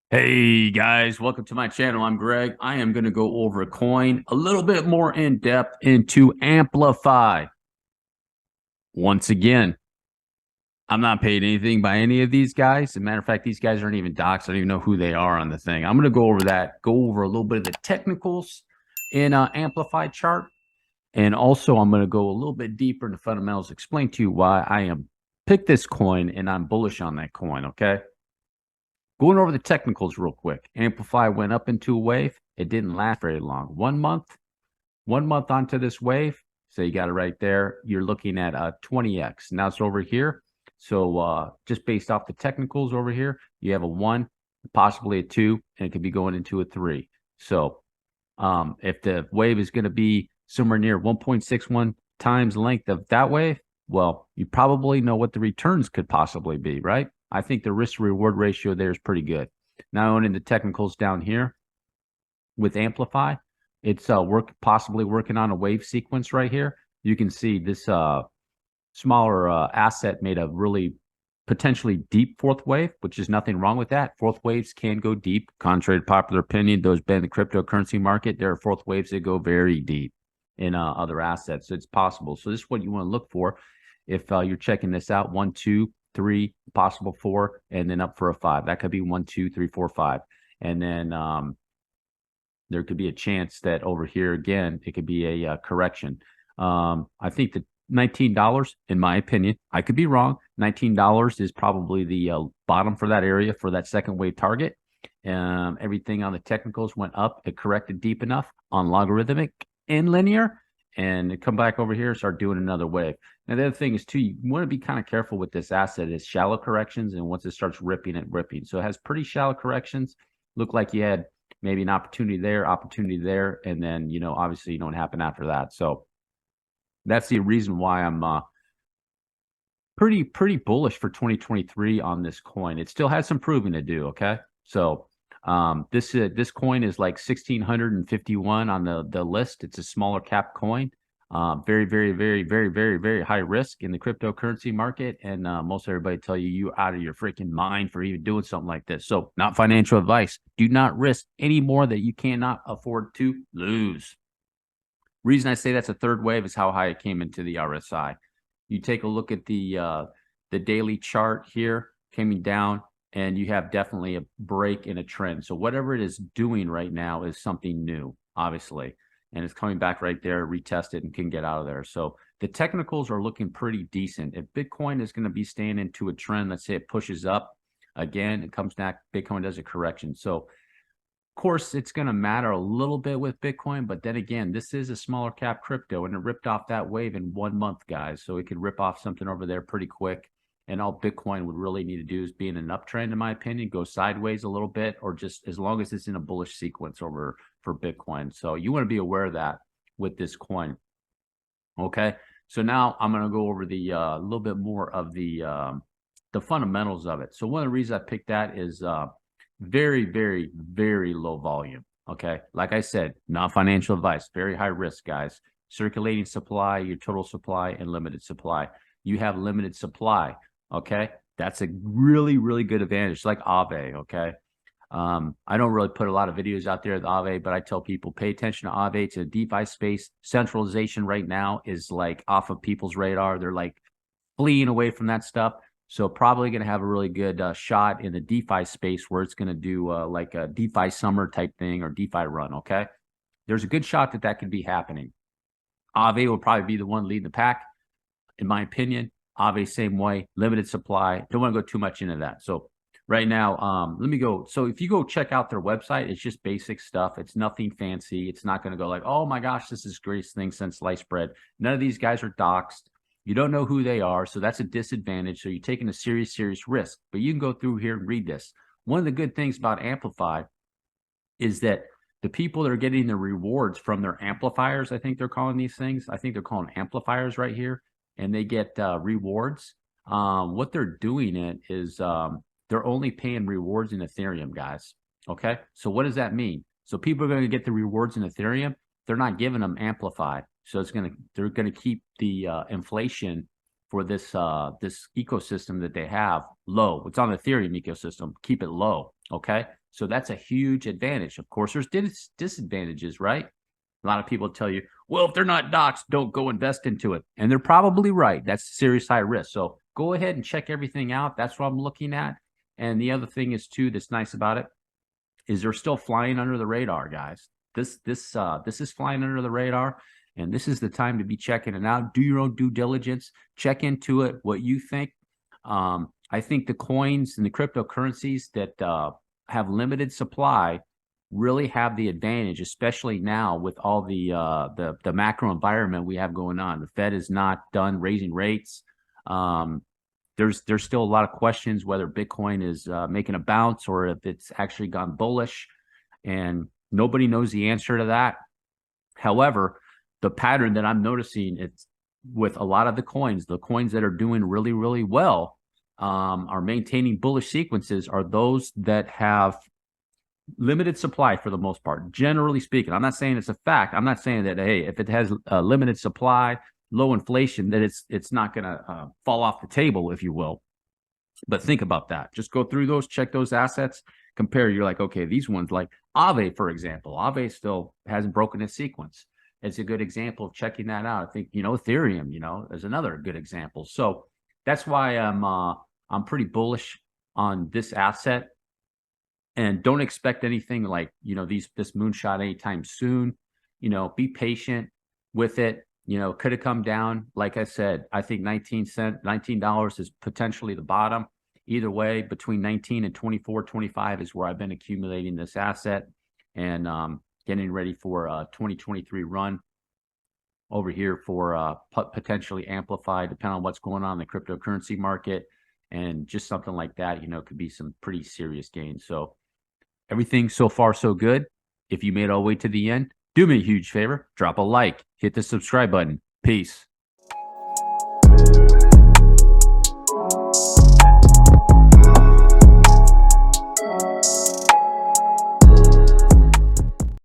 Hey guys, welcome to my channel. I'm Greg. I am going to go over a coin a little bit more in depth into AmpliFi. Once again, I'm not paid anything by any of these guys. As a matter of fact, these guys aren't even docs. I don't even know who they are on the thing. I'm going to go over that, go over a little bit of the technicals in AmpliFi chart. And also, I'm going to go a little bit deeper in the fundamentals, explain to you why I am pick this coin and I'm bullish on that coin. Okay. Going over the technicals real quick. AmpliFi went up into a wave. It didn't last very long. 1 month onto this wave. So you got it right there. You're looking at a 20x. Now it's over here. So just based off the technicals over here, you have a 1, possibly a 2, and it could be going into a 3. So if the wave is going to be somewhere near 1.61 times length of that wave, well, you probably know what the returns could possibly be, right? I think the risk reward ratio there is pretty good. Now, in the technicals down here with AmpliFi, it's possibly working on a wave sequence right here. You can see this smaller asset made a really potentially deep fourth wave, which is nothing wrong with that. Fourth waves can go deep, contrary to popular opinion. Those been the cryptocurrency market. There are fourth waves that go very deep in other assets. It's possible. So this is what you want to look for if you're checking this out. 1, 2, 3, possible 4, and then up for a 5. That could be 1, 2, 3, 4, 5, and then there could be a chance that over here again it could be a correction. I think that $19, in my opinion, I could be wrong. $19 is probably the bottom for that area for that second wave target. Everything on the technicals went up. It corrected deep enough on logarithmic and linear, and it come back over here, start doing another wave. Now, the other thing is, too, you want to be kind of careful with this asset. It's shallow corrections, and once it starts ripping, it ripping. So it has pretty shallow corrections. Look like you had maybe an opportunity there, and then, obviously you don't happen after that. So that's the reason why I'm pretty bullish for 2023 on this coin. It still has some proving to do, okay? So this coin is like 1,651 on the list. It's a smaller cap coin. Very, very, very, very, very, very high risk in the cryptocurrency market. And most everybody tell you you're out of your freaking mind for even doing something like this. So not financial advice. Do not risk any more that you cannot afford to lose. Reason I say that's a third wave is how high it came into the RSI. You take a look at the daily chart here, coming down, and you have definitely a break in a trend. So whatever it is doing right now is something new, obviously. And it's coming back right there, retest it, and can get out of there. So the technicals are looking pretty decent. If Bitcoin is going to be staying into a trend, let's say it pushes up again, it comes back, Bitcoin does a correction. So of course, it's going to matter a little bit with Bitcoin, but then again, this is a smaller cap crypto, and it ripped off that wave in 1 month, guys. So it could rip off something over there pretty quick. And all Bitcoin would really need to do is be in an uptrend, in my opinion, go sideways a little bit, or just as long as it's in a bullish sequence over for Bitcoin. So you want to be aware of that with this coin. Okay. So now I'm going to go over the little bit more of the fundamentals of it. So one of the reasons I picked that is very, very, very low volume. Okay. Like I said, not financial advice, very high risk, guys. Circulating supply, your total supply, and limited supply. You have limited supply. Okay. That's a really, really good advantage, like Aave. Okay. I don't really put a lot of videos out there with Aave, but I tell people pay attention to Aave. It's a DeFi space. Centralization right now is like off of people's radar. They're like fleeing away from that stuff. So probably going to have a really good shot in the DeFi space where it's going to do like a DeFi summer type thing or DeFi run. Okay. There's a good shot that that could be happening. Aave will probably be the one leading the pack, in my opinion. Aave, same way, limited supply. Don't want to go too much into that. So right now, let me go. So if you go check out their website, it's just basic stuff. It's nothing fancy. It's not going to go like, oh my gosh, this is the greatest thing since sliced bread. None of these guys are doxxed. You don't know who they are, so that's a disadvantage. So you're taking a serious risk. But you can go through here and read this. One of the good things about AmpliFi is that the people that are getting the rewards from their amplifiers, I think they're calling these things. I think they're calling amplifiers right here, and they get rewards. What they're doing it is they're only paying rewards in Ethereum, guys. Okay, so what does that mean? So people are going to get the rewards in Ethereum. They're not giving them AmpliFi. So they're gonna keep the inflation for this this ecosystem that they have low. It's on the Ethereum ecosystem. Keep it low. Okay. So that's a huge advantage. Of course, there's disadvantages, right? A lot of people tell you, well, if they're not docs, don't go invest into it. And they're probably right. That's serious high risk. So go ahead and check everything out. That's what I'm looking at. And the other thing is too, that's nice about it is they're still flying under the radar, guys. This is flying under the radar, and this is the time to be checking it out. Do your own due diligence. Check into it. What you think. I think the coins and the cryptocurrencies that have limited supply really have the advantage, especially now with all the macro environment we have going on. The Fed is not done raising rates. There's still a lot of questions whether Bitcoin is making a bounce or if it's actually gone bullish, and nobody knows the answer to that. However, the pattern that I'm noticing, it's with a lot of the coins that are doing really, really well, are maintaining bullish sequences, are those that have limited supply for the most part, generally speaking. I'm not saying it's a fact. I'm not saying that, hey, if it has a limited supply, low inflation, that it's not going to fall off the table, if you will. But think about that. Just go through those, check those assets, compare. You're like, okay, these ones like Aave, for example. Aave still hasn't broken its sequence. It's a good example of checking that out. I think, Ethereum, is another good example. So that's why I'm pretty bullish on this asset. And don't expect anything like, this moonshot anytime soon. Be patient with it. Could have come down. Like I said, I think $19 is potentially the bottom. Either way, between 19 and 24, 25 is where I've been accumulating this asset and getting ready for a 2023 run over here for potentially AmpliFi, depending on what's going on in the cryptocurrency market. And just something like that, could be some pretty serious gains. So everything so far so good. If you made it all the way to the end, do me a huge favor, drop a like, hit the subscribe button. Peace.